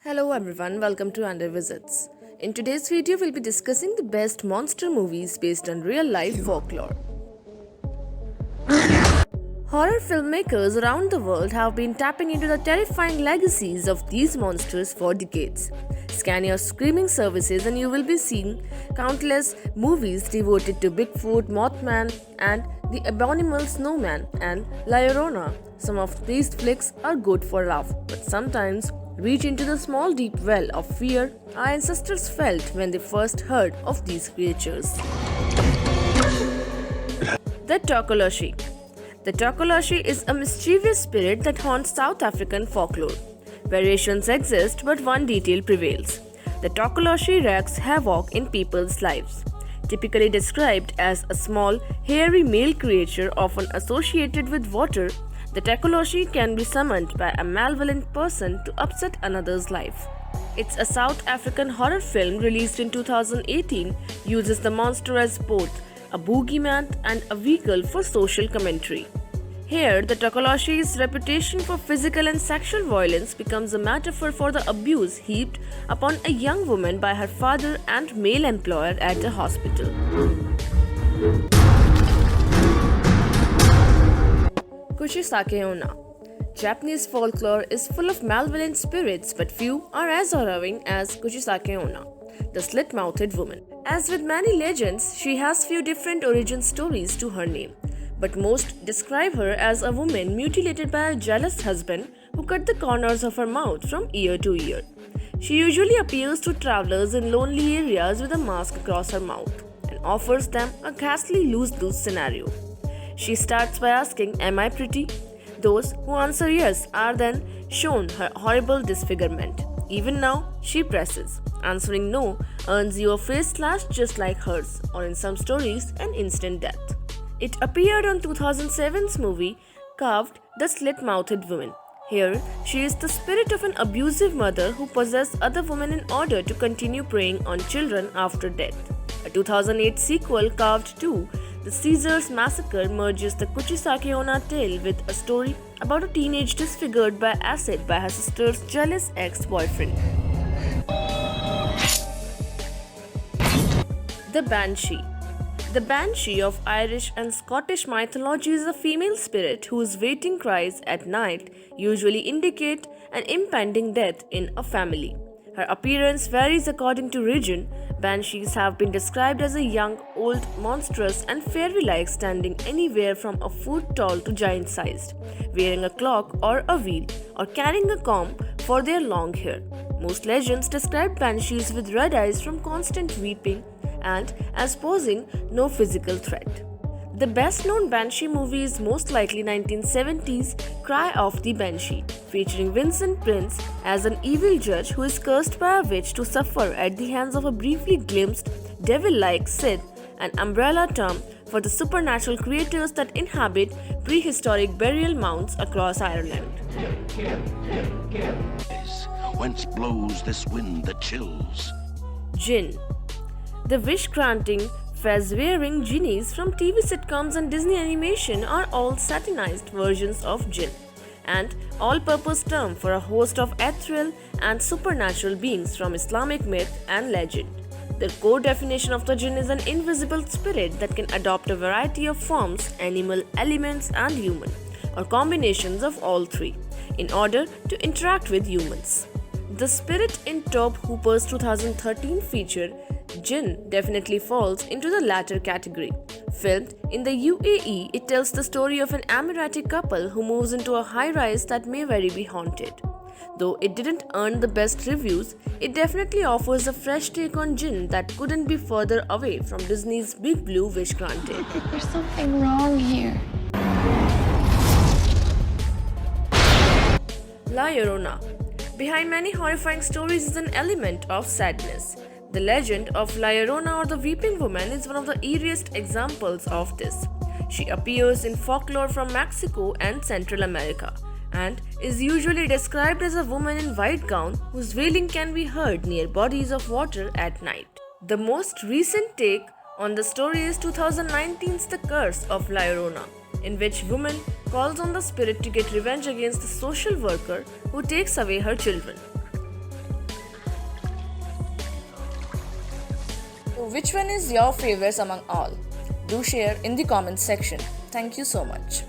Hello everyone, welcome to Under Visits. In today's video, we'll be discussing the best monster movies based on real life folklore. Horror filmmakers around the world have been tapping into the terrifying legacies of these monsters for decades. Scan your streaming services and you will be seeing countless movies devoted to Bigfoot, Mothman, and the Abominable Snowman and La Llorona. Some of these flicks are good for laugh, but sometimes reach into the small deep well of fear our ancestors felt when they first heard of these creatures. The Tokoloshi. The Tokoloshi is a mischievous spirit that haunts South African folklore. Variations exist, but one detail prevails. The Tokoloshi wreaks havoc in people's lives. Typically described as a small, hairy male creature often associated with water, the Tokoloshi can be summoned by a malevolent person to upset another's life. It's a South African horror film released in 2018, uses the monster as both a boogeyman and a vehicle for social commentary. Here, the Tokoloshi's reputation for physical and sexual violence becomes a metaphor for the abuse heaped upon a young woman by her father and male employer at a hospital. Kushisake Onna. Japanese folklore is full of malevolent spirits, but few are as harrowing as Kushisake Onna, the slit-mouthed woman. As with many legends, she has few different origin stories to her name, but most describe her as a woman mutilated by a jealous husband who cut the corners of her mouth from ear to ear. She usually appears to travelers in lonely areas with a mask across her mouth and offers them a ghastly lose-lose scenario. She starts by asking, "Am I pretty?" Those who answer yes are then shown her horrible disfigurement. Even now, she presses. Answering no earns you a face slash just like hers, or in some stories, an instant death. It appeared on 2007's movie Carved, the Slit-Mouthed Woman. Here, she is the spirit of an abusive mother who possesses other women in order to continue preying on children after death. A 2008 sequel, Carved 2, The Caesars Massacre, merges the Kushisake Onna tale with a story about a teenage disfigured by acid by her sister's jealous ex-boyfriend. The Banshee. The Banshee of Irish and Scottish mythology is a female spirit whose wailing cries at night usually indicate an impending death in a family. Her appearance varies according to region. Banshees have been described as a young, old, monstrous, and fairy-like, standing anywhere from a foot tall to giant-sized, wearing a cloak or a wheel, or carrying a comb for their long hair. Most legends describe banshees with red eyes from constant weeping and as posing no physical threat. The best-known Banshee movie is most likely 1970's Cry of the Banshee, featuring Vincent Prince as an evil judge who is cursed by a witch to suffer at the hands of a briefly glimpsed devil-like Sith, an umbrella term for the supernatural creatures that inhabit prehistoric burial mounds across Ireland. Whence blows this wind that chills? Jinn. The wish-granting, fez-wearing genies from TV sitcoms and Disney animation are all satanized versions of jinn, an all-purpose term for a host of ethereal and supernatural beings from Islamic myth and legend. The core definition of the jinn is an invisible spirit that can adopt a variety of forms, animal, elements, and human, or combinations of all three, in order to interact with humans. The spirit in Tobe Hooper's 2013 feature, Jinn, definitely falls into the latter category. Filmed in the UAE, it tells the story of an Emirati couple who moves into a high-rise that may very be haunted. Though it didn't earn the best reviews, it definitely offers a fresh take on Jinn that couldn't be further away from Disney's Big Blue Wish Granted. There's something wrong here. La Llorona. Behind many horrifying stories is an element of sadness. The legend of La Llorona, or the Weeping Woman, is one of the eeriest examples of this. She appears in folklore from Mexico and Central America, and is usually described as a woman in white gown whose wailing can be heard near bodies of water at night. The most recent take on the story is 2019's The Curse of La Llorona, in which woman calls on the spirit to get revenge against the social worker who takes away her children. So which one is your favorite among all? Do share in the comments section. Thank you so much.